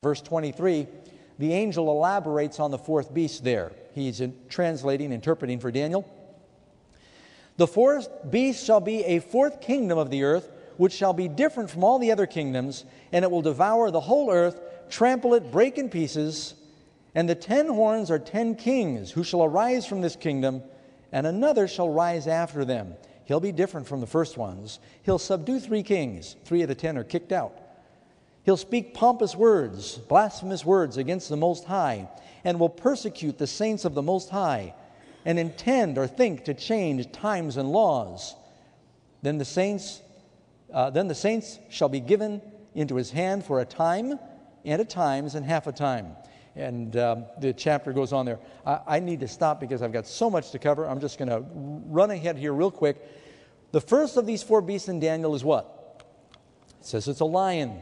Verse 23, the angel elaborates on the fourth beast there. He's interpreting for Daniel. The fourth beast shall be a fourth kingdom of the earth, which shall be different from all the other kingdoms, and it will devour the whole earth, trample it, break in pieces. And the 10 horns are 10 kings, who shall arise from this kingdom, and another shall rise after them. He'll be different from the first ones. He'll subdue 3 kings. 3 of the 10 are kicked out. He'll speak pompous words, blasphemous words against the Most High, and will persecute the saints of the Most High, and intend or think to change times and laws. Then the saints shall be given into his hand for a time, and a times, and half a time. And the chapter goes on there. I need to stop because I've got so much to cover. I'm just going to run ahead here real quick. The first of these 4 beasts in Daniel is what? It says it's a lion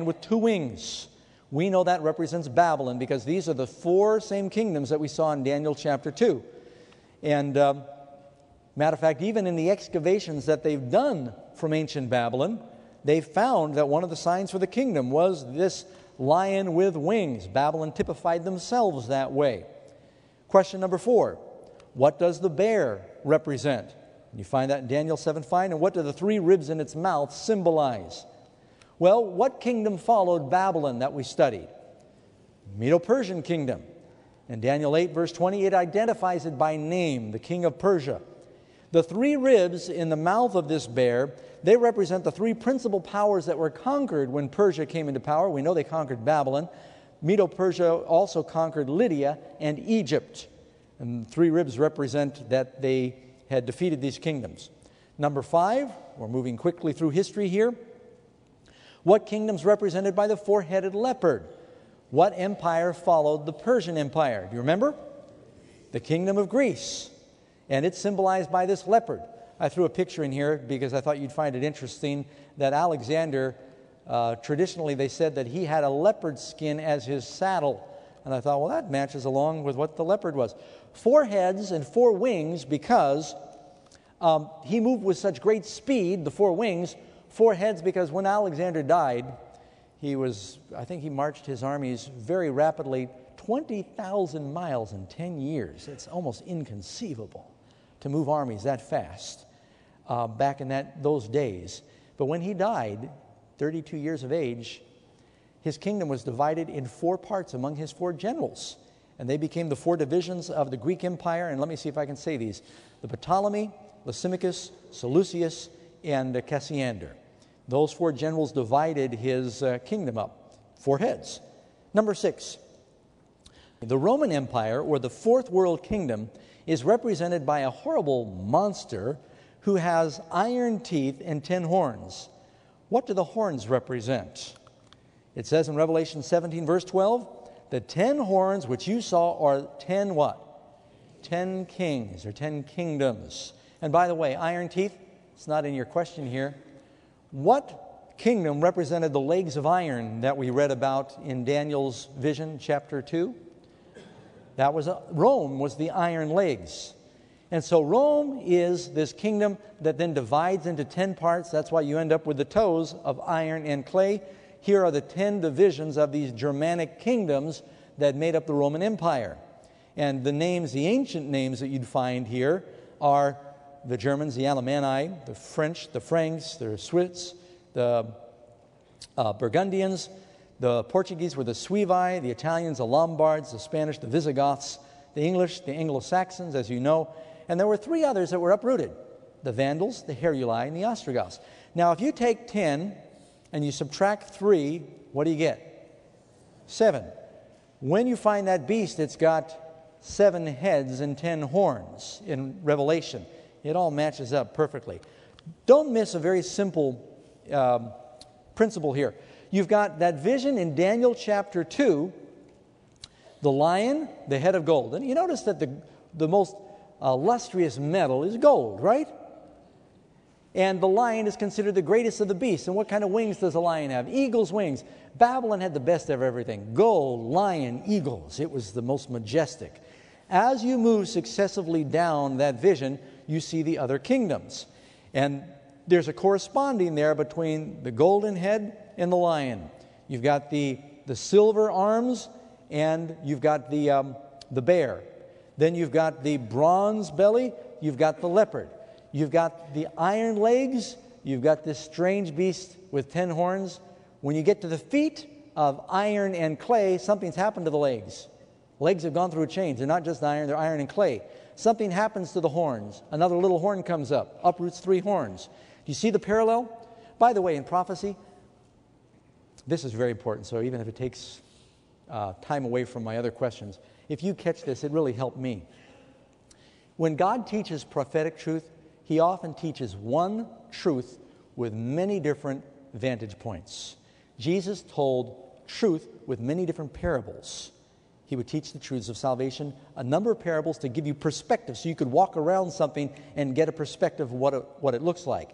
with 2 wings. We know that represents Babylon because these are the 4 same kingdoms that we saw in Daniel chapter 2. And matter of fact, even in the excavations that they've done from ancient Babylon, they found that one of the signs for the kingdom was this lion with wings. Babylon typified themselves that way. Question number 4. What does the bear represent? You find that in Daniel 7:5. And what do the 3 ribs in its mouth symbolize? Well, what kingdom followed Babylon that we studied? Medo-Persian kingdom. In Daniel 8, verse 20, it identifies it by name, the king of Persia. The 3 ribs in the mouth of this bear, they represent the 3 principal powers that were conquered when Persia came into power. We know they conquered Babylon. Medo-Persia also conquered Lydia and Egypt. And 3 ribs represent that they had defeated these kingdoms. Number 5, we're moving quickly through history here. What kingdom's represented by the 4-headed leopard? What empire followed the Persian Empire? Do you remember? The kingdom of Greece. And it's symbolized by this leopard. I threw a picture in here because I thought you'd find it interesting that Alexander, traditionally they said that he had a leopard skin as his saddle. And I thought, well, that matches along with what the leopard was. 4 heads and 4 wings because he moved with such great speed, the 4 wings. 4 heads because when Alexander died, I think he marched his armies very rapidly, 20,000 miles in 10 years. It's almost inconceivable to move armies that fast back in those days. But when he died, 32 years of age, his kingdom was divided in 4 parts among his 4 generals. And they became the 4 divisions of the Greek Empire. And let me see if I can say these. The Ptolemy, Lysimachus, Seleucus, and Cassander. Those 4 generals divided his kingdom up. 4 heads. Number 6. The Roman Empire, or the 4th world kingdom, is represented by a horrible monster who has iron teeth and 10 horns. What do the horns represent? It says in Revelation 17, verse 12, the 10 horns which you saw are 10 what? 10 kings or 10 kingdoms. And by the way, iron teeth, it's not in your question here. What kingdom represented the legs of iron that we read about in Daniel's vision, chapter 2? That was Rome was the iron legs. And so Rome is this kingdom that then divides into 10 parts. That's why you end up with the toes of iron and clay. Here are the 10 divisions of these Germanic kingdoms that made up the Roman Empire. And the names, the ancient names that you'd find here are the Germans, the Alemanni, the French, the Franks, the Swiss, the Burgundians. The Portuguese were the Suevi, the Italians, the Lombards, the Spanish, the Visigoths, the English, the Anglo-Saxons, as you know. And there were 3 others that were uprooted, the Vandals, the Heruli, and the Ostrogoths. Now, if you take 10 and you subtract 3, what do you get? 7. When you find that beast, it's got 7 heads and 10 horns in Revelation. It all matches up perfectly. Don't miss a very simple principle here. You've got that vision in Daniel chapter 2, the lion, the head of gold. And you notice that the most lustrous metal is gold, right? And the lion is considered the greatest of the beasts. And what kind of wings does a lion have? Eagle's wings. Babylon had the best of everything. Gold, lion, eagles. It was the most majestic. As you move successively down that vision, you see the other kingdoms. And there's a corresponding there between the golden head and the lion. You've got the the silver arms, and you've got the bear. Then you've got the bronze belly, you've got the leopard. You've got the iron legs, you've got this strange beast with 10 horns. When you get to the feet of iron and clay, something's happened to the legs. Legs have gone through a change. They're not just iron, they're iron and clay. Something happens to the horns. Another little horn comes up, uproots 3 horns. Do you see the parallel? By the way, in prophecy, this is very important, so even if it takes time away from my other questions, if you catch this, it really helped me. When God teaches prophetic truth, He often teaches one truth with many different vantage points. Jesus told truth with many different parables. He would teach the truths of salvation, a number of parables to give you perspective, so you could walk around something and get a perspective of what it looks like.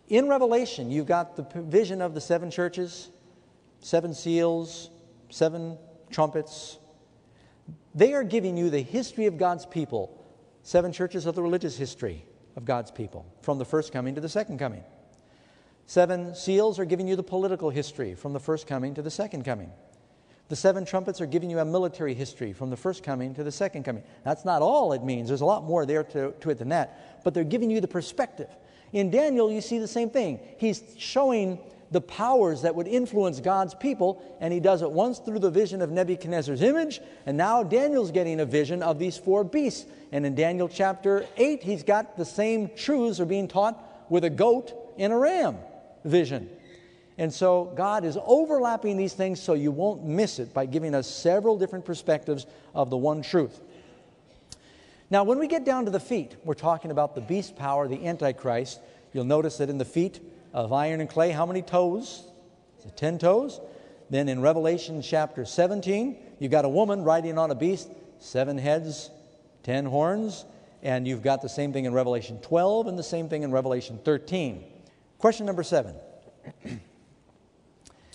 In Revelation, you've got the vision of the 7 churches, 7 seals, 7 trumpets. They are giving you the history of God's people. 7 churches of the religious history of God's people, from the first coming to the second coming. 7 seals are giving you the political history from the first coming to the second coming. The 7 trumpets are giving you a military history from the first coming to the second coming. That's not all it means. There's a lot more there to it than that. But they're giving you the perspective. In Daniel, you see the same thing. He's showing the powers that would influence God's people, and he does it once through the vision of Nebuchadnezzar's image, and now Daniel's getting a vision of these 4 beasts. And in Daniel chapter 8, he's got the same truths are being taught with a goat and a ram vision. And so God is overlapping these things so you won't miss it by giving us several different perspectives of the one truth. Now, when we get down to the feet, we're talking about the beast power, the Antichrist. You'll notice that in the feet of iron and clay, how many toes? Is it 10 toes? Then in Revelation chapter 17, you've got a woman riding on a beast, 7 heads, 10 horns, and you've got the same thing in Revelation 12 and the same thing in Revelation 13. Question number 7.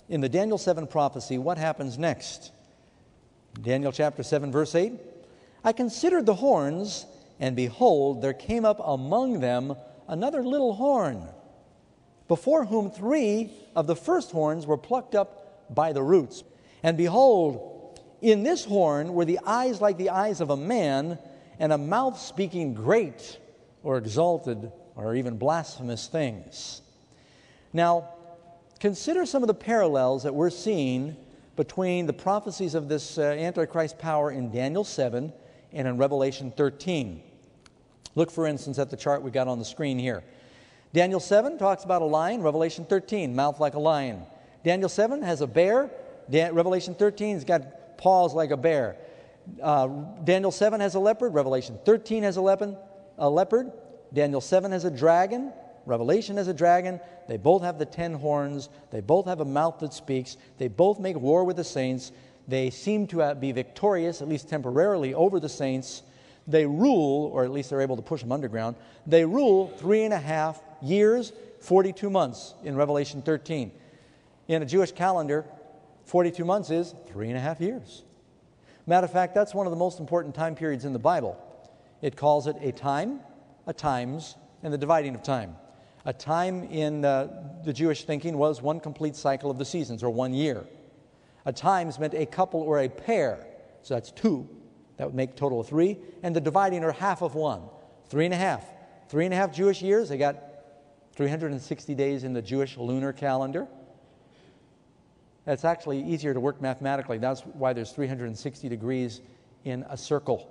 In the Daniel 7 prophecy, what happens next? Daniel chapter 7, verse 8. I considered the horns, and behold, there came up among them another little horn, before whom 3 of the first horns were plucked up by the roots. And behold, in this horn were the eyes like the eyes of a man, and a mouth speaking great or exalted or even blasphemous things. Now, consider some of the parallels that we're seeing between the prophecies of this Antichrist power in Daniel 7 and in Revelation 13. Look, for instance, at the chart we got on the screen here. Daniel 7 talks about a lion. Revelation 13, mouth like a lion. Daniel 7 has a bear. Revelation 13 has got paws like a bear. Daniel 7 has a leopard. Revelation 13 has a leopard. Daniel 7 has a dragon. Revelation has a dragon. They both have the 10 horns. They both have a mouth that speaks. They both make war with the saints. They seem to be victorious, at least temporarily, over the saints. They rule, or at least they're able to push them underground. They rule 3.5 years, 42 months in Revelation 13. In a Jewish calendar, 42 months is 3.5 years. Matter of fact, that's one of the most important time periods in the Bible. It calls it a time, a times, and the dividing of time. A time in the Jewish thinking was one complete cycle of the seasons, or 1 year. A times meant a couple or a pair, so that's 2. That would make a total of 3. And the dividing, or half of 1, 3.5. 3.5 Jewish years. They got 360 days in the Jewish lunar calendar. That's actually easier to work mathematically. That's why there's 360 degrees in a circle.